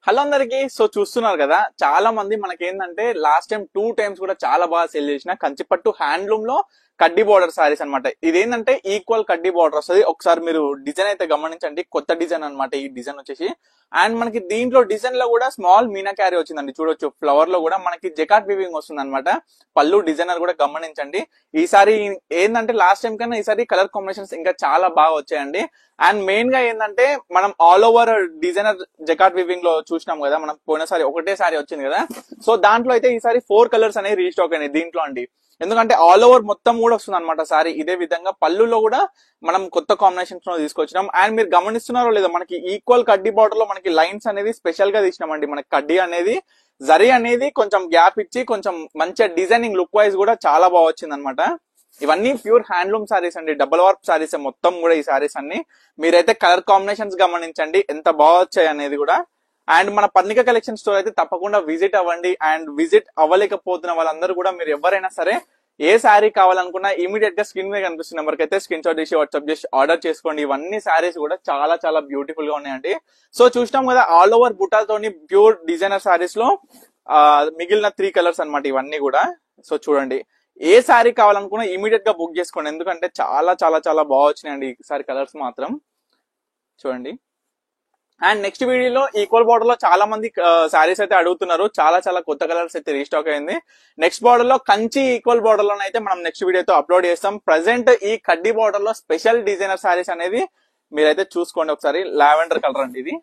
Hello అందరికి. So చూస్తున్నారు కదా, చాలా మంది మనకేంటంటే లాస్ట్ టైం 2 టైమ్స్ కూడా చాలా బాగా సేల్ చేసిన కంచిపట్టు హ్యాండ్లూమ్ లో కడ్డీ బోర్డర్ సారీస్ అనమాట. ఇదేంటంటే ఈక్వల్ కడ్డీ బోర్డర్ వస్తుంది. ఒకసారి మీరు డిజైన్ అయితే గమనించండి, కొత్త డిజైన్ అనమాట ఈ డిజైన్ వచ్చేసి. అండ్ మనకి దీంట్లో డిజైన్ లో కూడా స్మాల్ మీనా క్యారీ వచ్చిందండి. చూడొచ్చు, ఫ్లవర్ లో కూడా మనకి జెకాట్ వీవింగ్ వస్తుంది అనమాట. పళ్ళు డిజైనర్ కూడా గమనించండి. ఈసారి ఏంటంటే లాస్ట్ టైం కన్నా ఈసారి కలర్ కాంబినేషన్స్ ఇంకా చాలా బాగా వచ్చాయండి. అండ్ మెయిన్ గా ఏంటంటే మనం ఆల్ ఓవర్ డిజైనర్ జకాట్ వివింగ్ లో చూసినాం కదా, మనం పోయినసారి ఒకటే సారీ వచ్చింది కదా. సో దాంట్లో అయితే ఈసారి 4 కలర్స్ అనేవి రీస్టాక్ అయినాయి దీంట్లో అండి. ఎందుకంటే ఆల్ ఓవర్ మొత్తం కూడా వస్తుంది అనమాట సారీ. ఇదే విధంగా పళ్ళులో కూడా మనం కొత్త కాంబినేషన్స్ లో తీసుకొచ్చినాం. అండ్ మీరు గమనిస్తున్నారో లేదో, మనకి ఈక్వల్ కడ్డీ బార్డర్ లో మనకి లైన్స్ అనేది స్పెషల్ గా తీసినామండి. మనకి కడ్డీ అనేది జరీ అనేది కొంచెం గ్యాప్ ఇచ్చి కొంచెం మంచిగా డిజైనింగ్ లుక్ వైజ్ కూడా చాలా బాగా వచ్చింది అనమాట. ఇవన్నీ ప్యూర్ హ్యాండ్లూమ్ సారీస్ అండి, డబుల్ వర్క్ సారీస్ మొత్తం కూడా. ఈ సారీస్ అన్ని మీరైతే కలర్ కాంబినేషన్స్ గమనించండి ఎంత బాగా వచ్చాయి అనేది కూడా. అండ్ మన పర్ణిక కలెక్షన్ స్టోర్ అయితే తప్పకుండా విజిట్ అవ్వండి. అండ్ విజిట్ అవ్వలేకపోతున్న వాళ్ళందరూ కూడా మీరు ఎవరైనా సరే ఏ శారీ కావాలనుకున్నా ఇమీడియట్ గా స్క్రీన్ మీద కనిపిస్తున్న నెంబర్కి అయితే స్క్రీన్ షాట్ చేసి వాట్సాప్ చేసి ఆర్డర్ చేసుకోండి. ఇవన్నీ సారీస్ కూడా చాలా చాలా బ్యూటిఫుల్ గా ఉన్నాయండి. సో చూసినాం కదా, ఆల్ ఓవర్ బుటాలతోని ప్యూర్ డిజైనర్ సారీస్ లో మిగిలిన 3 కలర్స్ అనమాట ఇవన్నీ కూడా. సో చూడండి, ఏ శారీ కావాలనుకున్నా ఇమీడియట్ గా బుక్ చేసుకోండి, ఎందుకంటే చాలా చాలా చాలా బాగా వచ్చినాయండి ఈసారి కలర్స్ మాత్రం. చూడండి. అండ్ నెక్స్ట్ వీడియోలో ఈక్వల్ బార్డర్ లో చాలా మంది శారీస్ అయితే అడుగుతున్నారు. చాలా చాలా కొత్త కలర్స్ అయితే రీస్టాక్ అయింది. నెక్స్ట్ బార్డర్ లో కంచి ఈక్వల్ బార్డర్ లో అయితే మనం నెక్స్ట్ వీడియోతో అప్లోడ్ చేస్తాం. ప్రెసెంట్ ఈ కడ్డీ బార్డర్ లో స్పెషల్ డిజైనర్ శారీస్ అనేది మీరైతే చూసుకోండి ఒకసారి. లావెండర్ కలర్ అండి ఇది,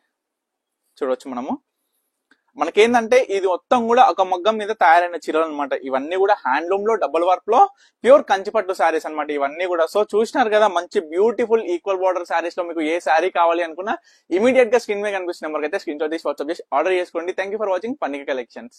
చూడొచ్చు మనము. మనకేందంటే ఇది మొత్తం కూడా ఒక మగ్గం మీద తయారైన చీరలు అనమాట. ఇవన్నీ కూడా హ్యాండ్లూమ్ లో డబుల్ వర్క్ లో ప్యూర్ కంచిపట్టు శారీస్ అనమాట ఇవన్నీ కూడా. సో చూసినారు కదా, మంచి బ్యూటిఫుల్ ఈక్వల్ బార్డర్ శారీస్ లో మీకు ఏ శారీ కావాలి అనుకున్నా ఇమీడియట్ గా స్క్రీన్ మీద కనిపిస్తున్న నెంబర్కి అయితే స్క్రీన్ షాట్ తీసి వాట్సాప్ చేసి ఆర్డర్ చేసుకోండి. Thank you for watching Parnika collections.